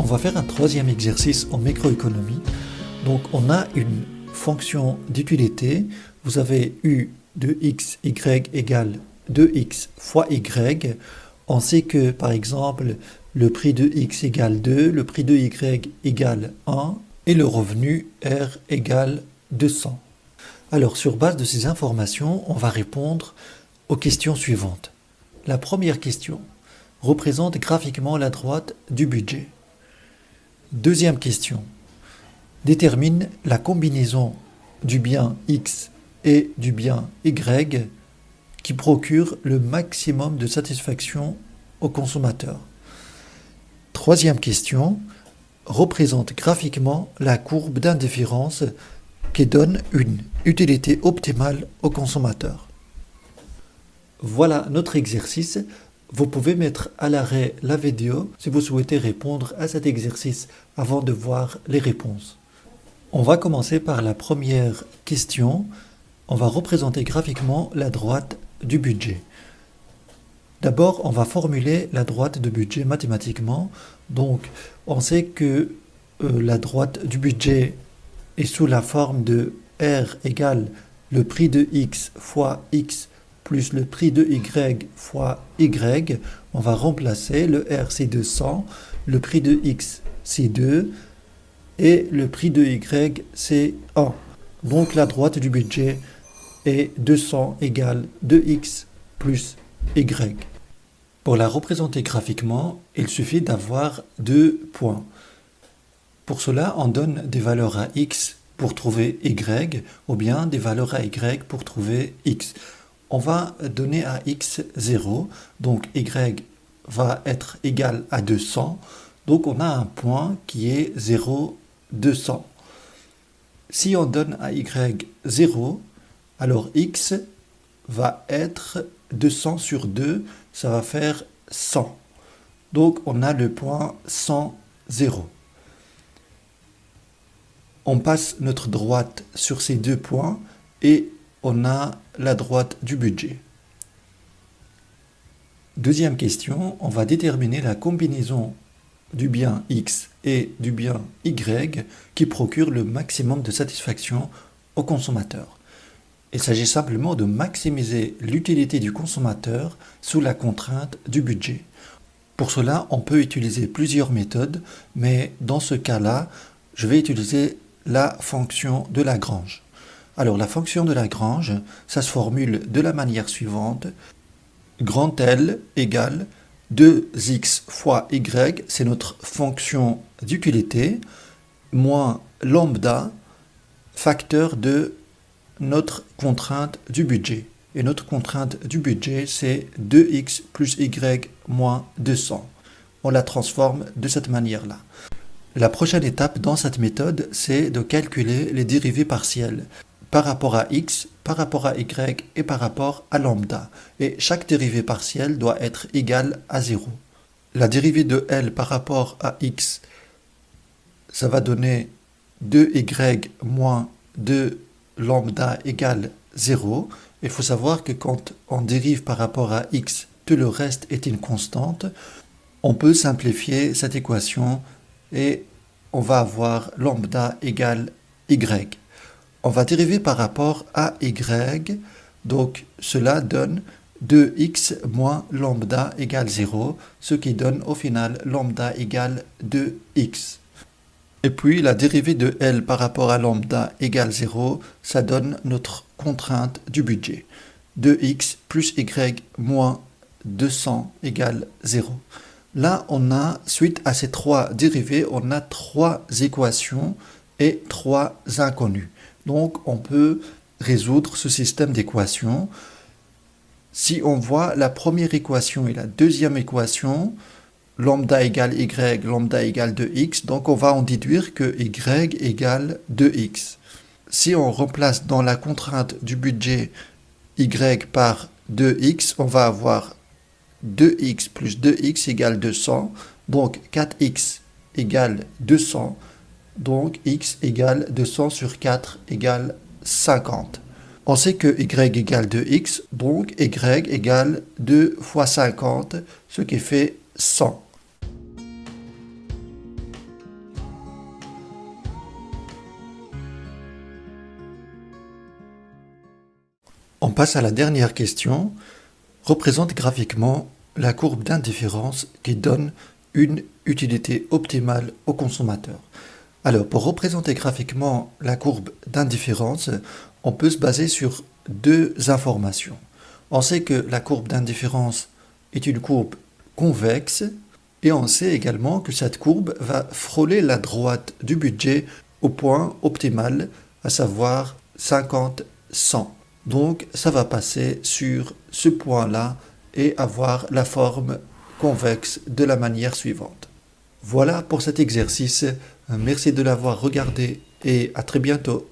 On va faire un troisième exercice en microéconomie. Donc on a une fonction d'utilité. Vous avez u de x, y égale 2x fois y. On sait que par exemple le prix de x égale 2, le prix de y égale 1 et le revenu R égale 200. Alors sur base de ces informations, on va répondre aux questions suivantes. La première question représente graphiquement la droite du budget. Deuxième question. Détermine la combinaison du bien X et du bien Y qui procure le maximum de satisfaction au consommateur. Troisième question. Représente graphiquement la courbe d'indifférence qui donne une utilité optimale au consommateur. Voilà notre exercice. Vous pouvez mettre à l'arrêt la vidéo si vous souhaitez répondre à cet exercice avant de voir les réponses. On va commencer par la première question. On va représenter graphiquement la droite du budget. D'abord, on va formuler la droite de budget mathématiquement. Donc, on sait que la droite du budget est sous la forme de R égale le prix de X fois X plus le prix de Y fois Y. On va remplacer le R, c'est 200, le prix de X, c'est 2, et le prix de Y, c'est 1. Donc la droite du budget est 200 égale 2X plus Y. Pour la représenter graphiquement, il suffit d'avoir deux points. Pour cela, on donne des valeurs à X pour trouver Y, ou bien des valeurs à Y pour trouver X. On va donner à x 0, donc y va être égal à 200, donc on a un point qui est 0, 200. Si on donne à y 0, alors x va être 200 sur 2, ça va faire 100. Donc on a le point 100, 0. On passe notre droite sur ces deux points et on a la droite du budget. Deuxième question, on va déterminer la combinaison du bien X et du bien Y qui procure le maximum de satisfaction au consommateur. Il s'agit simplement de maximiser l'utilité du consommateur sous la contrainte du budget. Pour cela, on peut utiliser plusieurs méthodes, mais dans ce cas-là, je vais utiliser la fonction de Lagrange. Alors la fonction de Lagrange, ça se formule de la manière suivante. Grand L égale 2x fois y, c'est notre fonction d'utilité, moins lambda, facteur de notre contrainte du budget. Et notre contrainte du budget, c'est 2x plus y moins 200. On la transforme de cette manière-là. La prochaine étape dans cette méthode, c'est de calculer les dérivées partielles par rapport à x, par rapport à y et par rapport à lambda. Et chaque dérivée partielle doit être égale à 0. La dérivée de L par rapport à x, ça va donner 2y moins 2 lambda égale 0. Il faut savoir que quand on dérive par rapport à x, tout le reste est une constante. On peut simplifier cette équation et on va avoir lambda égale y. On va dériver par rapport à y, donc cela donne 2x moins lambda égale 0, ce qui donne au final lambda égale 2x. Et puis la dérivée de L par rapport à lambda égale 0, ça donne notre contrainte du budget. 2x plus y moins 200 égale 0. Là, on a, suite à ces trois dérivées, on a trois équations et trois inconnus. Donc, on peut résoudre ce système d'équations. Si on voit la première équation et la deuxième équation, lambda égale y, lambda égale 2x, donc on va en déduire que y égale 2x. Si on remplace dans la contrainte du budget y par 2x, on va avoir 2x plus 2x égale 200, donc 4x égale 200. Donc x égale 200 sur 4 égale 50. On sait que y égale 2x, donc y égale 2 fois 50, ce qui fait 100. On passe à la dernière question. Représente graphiquement la courbe d'indifférence qui donne une utilité optimale au consommateur. Alors, pour représenter graphiquement la courbe d'indifférence, on peut se baser sur deux informations. On sait que la courbe d'indifférence est une courbe convexe et on sait également que cette courbe va frôler la droite du budget au point optimal, à savoir 50-100. Donc, ça va passer sur ce point-là et avoir la forme convexe de la manière suivante. Voilà pour cet exercice. Merci de l'avoir regardé et à très bientôt.